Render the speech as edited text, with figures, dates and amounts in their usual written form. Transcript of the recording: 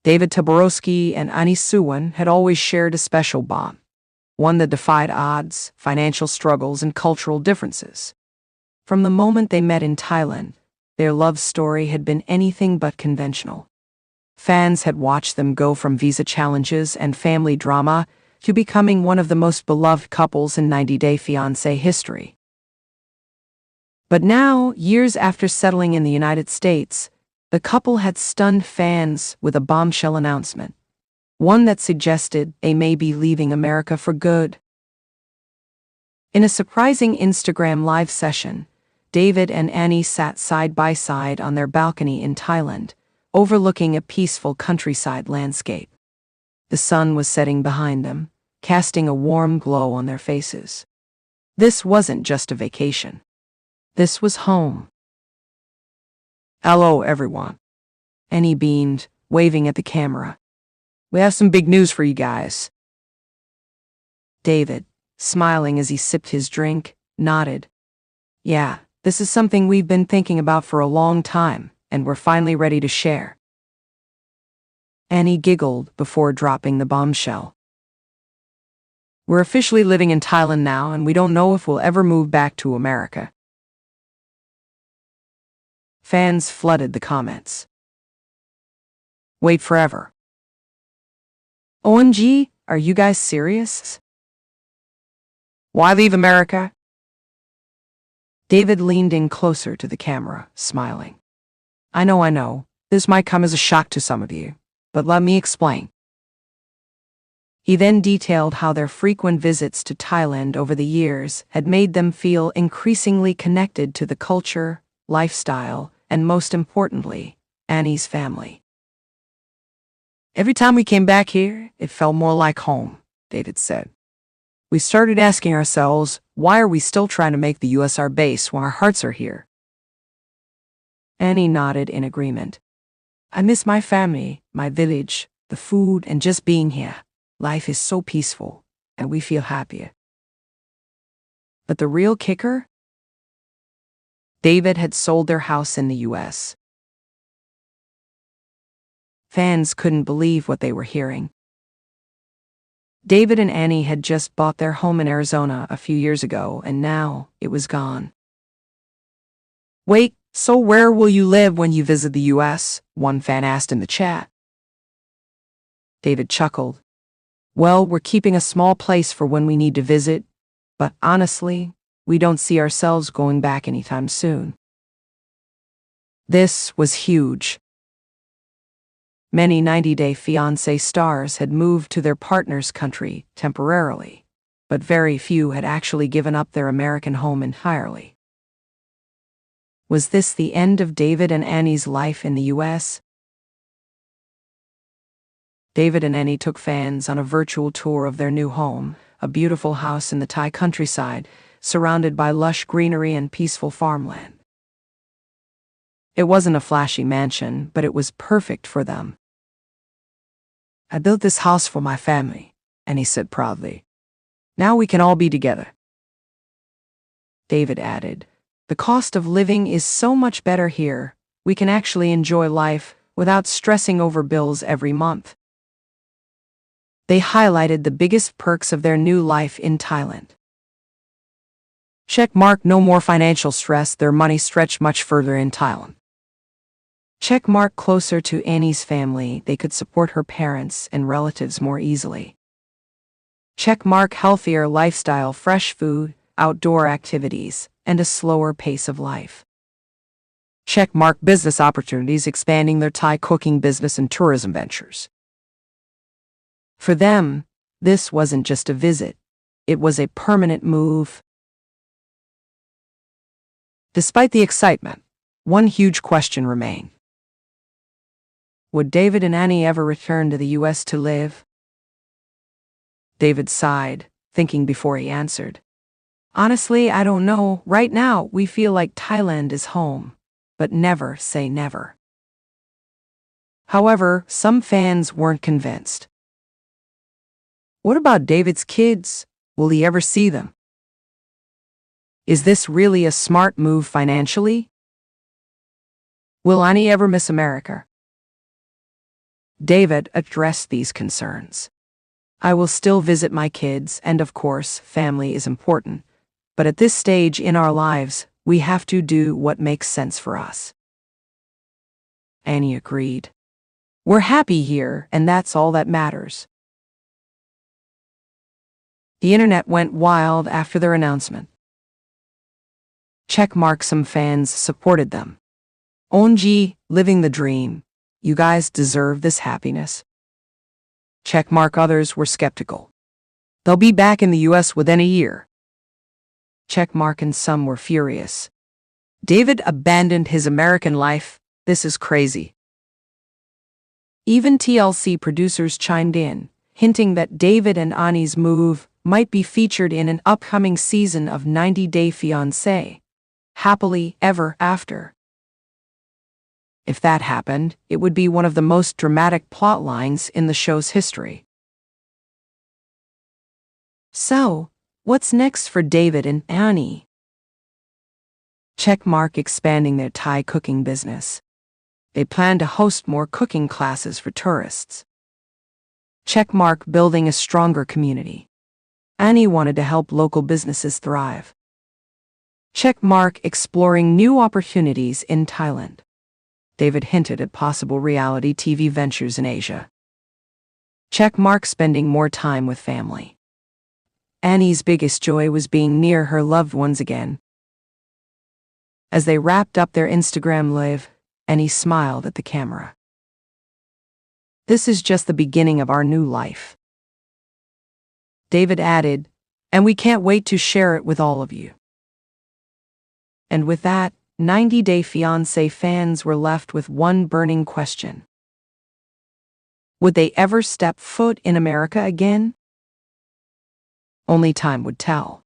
David Taborowski and Annie Suwon had always shared a special bond, one that defied odds, financial struggles, and cultural differences. From the moment they met in Thailand, their love story had been anything but conventional. Fans had watched them go from visa challenges and family drama to becoming one of the most beloved couples in 90-Day Fiancé history. But now, years after settling in the United States, the couple had stunned fans with a bombshell announcement, one that suggested they may be leaving America for good. In a surprising Instagram live session, David and Annie sat side by side on their balcony in Thailand, overlooking a peaceful countryside landscape. The sun was setting behind them, casting a warm glow on their faces. This wasn't just a vacation. This was home. "Hello, everyone," Annie beamed, waving at the camera. "We have some big news for you guys." David, smiling as he sipped his drink, nodded. "Yeah, this is something we've been thinking about for a long time, and we're finally ready to share." Annie giggled before dropping the bombshell. "We're officially living in Thailand now, and we don't know if we'll ever move back to America." Fans flooded the comments. "Wait forever. OMG, are you guys serious? Why leave America?" David leaned in closer to the camera, smiling. I know, this might come as a shock to some of you, but let me explain." He then detailed how their frequent visits to Thailand over the years had made them feel increasingly connected to the culture, lifestyle, and most importantly, Annie's family. "Every time we came back here, it felt more like home," David said. "We started asking ourselves, why are we still trying to make the US our base when our hearts are here?" Annie nodded in agreement. "I miss my family, my village, the food, and just being here. Life is so peaceful, and we feel happier." But the real kicker? David had sold their house in the US. Fans couldn't believe what they were hearing. David and Annie had just bought their home in Arizona a few years ago, and now it was gone. "Wait, so where will you live when you visit the US?" one fan asked in the chat. David chuckled. "Well, we're keeping a small place for when we need to visit, but honestly, we don't see ourselves going back anytime soon." This was huge. Many 90-Day Fiancé stars had moved to their partner's country temporarily, but very few had actually given up their American home entirely. Was this the end of David and Annie's life in the US? David and Annie took fans on a virtual tour of their new home, a beautiful house in the Thai countryside, surrounded by lush greenery and peaceful farmland. It wasn't a flashy mansion, but it was perfect for them. "I built this house for my family," Annie said proudly. "Now we can all be together." David added, "The cost of living is so much better here. We can actually enjoy life without stressing over bills every month." They highlighted the biggest perks of their new life in Thailand. Checkmark, no more financial stress, their money stretched much further in Thailand. Checkmark, closer to Annie's family, they could support her parents and relatives more easily. Checkmark, healthier lifestyle, fresh food, outdoor activities, and a slower pace of life. Checkmark, business opportunities, expanding their Thai cooking business and tourism ventures. For them, this wasn't just a visit, it was a permanent move. Despite the excitement, one huge question remained. Would David and Annie ever return to the US to live? David sighed, thinking before he answered. "Honestly, I don't know. Right now, we feel like Thailand is home, but never say never." However, some fans weren't convinced. What about David's kids? Will he ever see them? Is this really a smart move financially? Will Annie ever miss America? David addressed these concerns. I will still visit my kids, and of course, family is important. But at this stage in our lives, we have to do what makes sense for us. Annie agreed. We're happy here, and that's all that matters. The internet went wild after their announcement. Checkmark some fans supported them. OMG, living the dream. You guys deserve this happiness. Checkmark others were skeptical. They'll be back in the US within a year. Checkmark and some were furious. David abandoned his American life. This is crazy. Even TLC producers chimed in, hinting that David and Annie's move might be featured in an upcoming season of 90 Day Fiancé, Happily Ever After. If that happened, it would be one of the most dramatic plot lines in the show's history. So, what's next for David and Annie? Checkmark expanding their Thai cooking business. They plan to host more cooking classes for tourists. Checkmark building a stronger community. Annie wanted to help local businesses thrive. Checkmark exploring new opportunities in Thailand. David hinted at possible reality TV ventures in Asia. Checkmark spending more time with family. Annie's biggest joy was being near her loved ones again. As they wrapped up their Instagram live, Annie smiled at the camera. This is just the beginning of our new life. David added, and we can't wait to share it with all of you. And with that, 90 Day Fiancé fans were left with one burning question. Would they ever step foot in America again? Only time would tell.